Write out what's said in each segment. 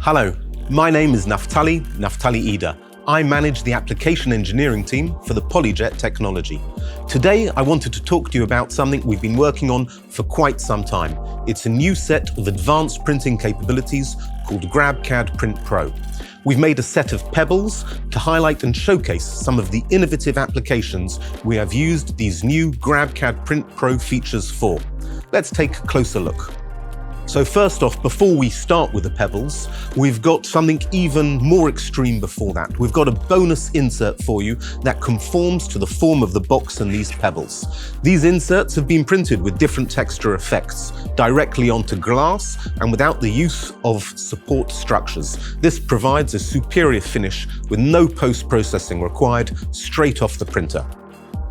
Hello, my name is Naftali Ida. I manage the application engineering team for the PolyJet technology. Today, I wanted to talk to you about something we've been working on for quite some time. It's a new set of advanced printing capabilities called GrabCad Print Pro. We've made a set of pebbles to highlight and showcase some of the innovative applications we have used these new GrabCad Print Pro features for. Let's take a closer look. So first off, before we start with the pebbles, we've got something even more extreme before that. We've got a bonus insert for you that conforms to the form of the box and these pebbles. These inserts have been printed with different texture effects directly onto glass and without the use of support structures. This provides a superior finish with no post-processing required straight off the printer.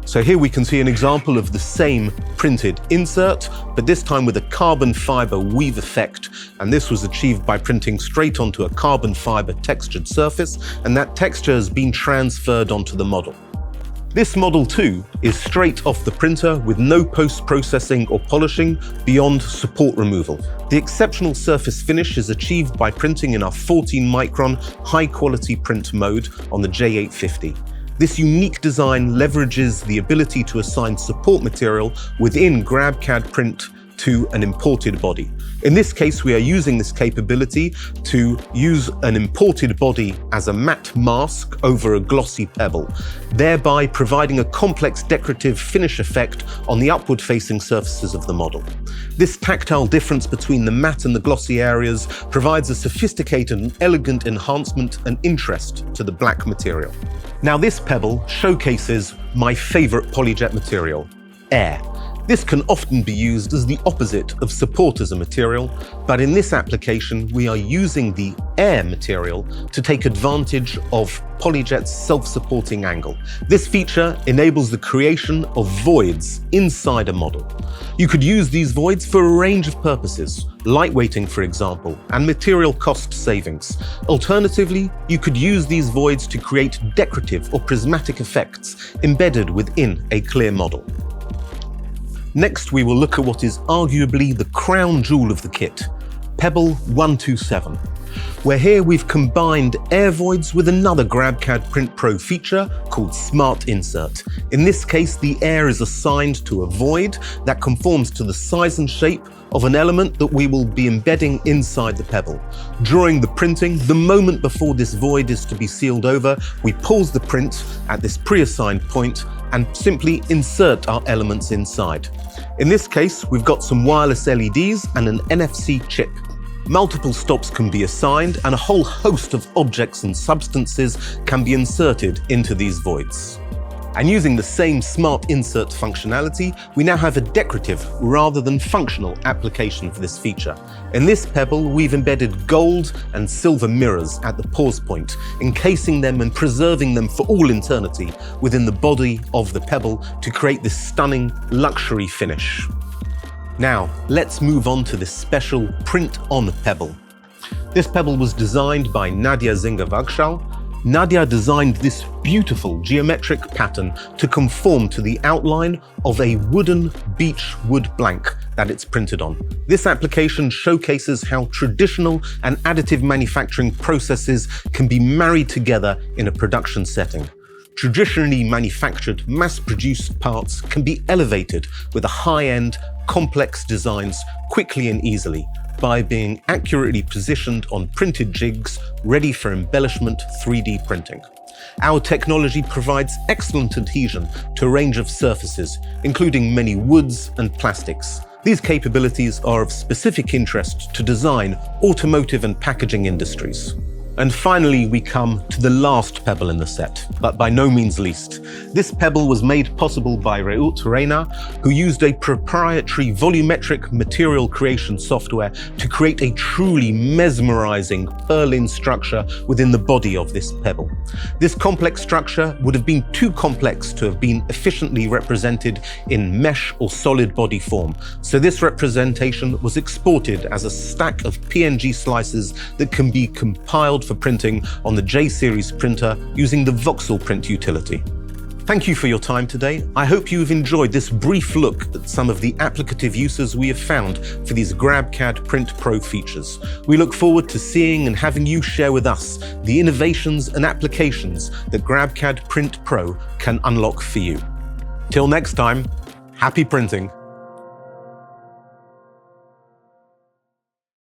So here we can see an example of the same printed insert, but this time with a carbon fiber weave effect. And this was achieved by printing straight onto a carbon fiber textured surface, and that texture has been transferred onto the model. This model too is straight off the printer with no post-processing or polishing beyond support removal. The exceptional surface finish is achieved by printing in our 14-micron high-quality print mode on the J850. This unique design leverages the ability to assign support material within GrabCad Print to an imported body. In this case, we are using this capability to use an imported body as a matte mask over a glossy pebble, thereby providing a complex decorative finish effect on the upward-facing surfaces of the model. This tactile difference between the matte and the glossy areas provides a sophisticated and elegant enhancement and interest to the black material. Now, this pebble showcases my favorite PolyJet material, air. This can often be used as the opposite of support as a material, but in this application, we are using the air material to take advantage of PolyJet's self-supporting angle. This feature enables the creation of voids inside a model. You could use these voids for a range of purposes, lightweighting, for example, and material cost savings. Alternatively, you could use these voids to create decorative or prismatic effects embedded within a clear model. Next, we will look at what is arguably the crown jewel of the kit, Pebble 127, where here we've combined air voids with another GrabCad Print Pro feature called Smart Insert. In this case, the air is assigned to a void that conforms to the size and shape of an element that we will be embedding inside the pebble. During the printing, the moment before this void is to be sealed over, we pause the print at this pre-assigned point and simply insert our elements inside. In this case, we've got some wireless LEDs and an NFC chip. Multiple stops can be assigned and a whole host of objects and substances can be inserted into these voids. And using the same Smart Insert functionality, we now have a decorative rather than functional application for this feature. In this pebble, we've embedded gold and silver mirrors at the pause point, encasing them and preserving them for all eternity within the body of the pebble to create this stunning luxury finish. Now, let's move on to this special print-on pebble. This pebble was designed by Nadia Zinger-Wagschall. Nadia designed this beautiful geometric pattern to conform to the outline of a wooden beech wood blank that it's printed on. This application showcases how traditional and additive manufacturing processes can be married together in a production setting. Traditionally manufactured, mass-produced parts can be elevated with a high-end, complex designs quickly and easily, by being accurately positioned on printed jigs ready for embellishment 3D printing. Our technology provides excellent adhesion to a range of surfaces, including many woods and plastics. These capabilities are of specific interest to design, automotive and packaging industries. And finally, we come to the last pebble in the set, but by no means least. This pebble was made possible by Reut Reina, who used a proprietary volumetric material creation software to create a truly mesmerizing purlin structure within the body of this pebble. This complex structure would have been too complex to have been efficiently represented in mesh or solid body form, so this representation was exported as a stack of PNG slices that can be compiled for printing on the J-Series printer using the voxel print utility. Thank you for your time today. I hope you've enjoyed this brief look at some of the applicative uses we have found for these GrabCad Print Pro features. We look forward to seeing and having you share with us the innovations and applications that GrabCad Print Pro can unlock for you. Till next time, happy printing.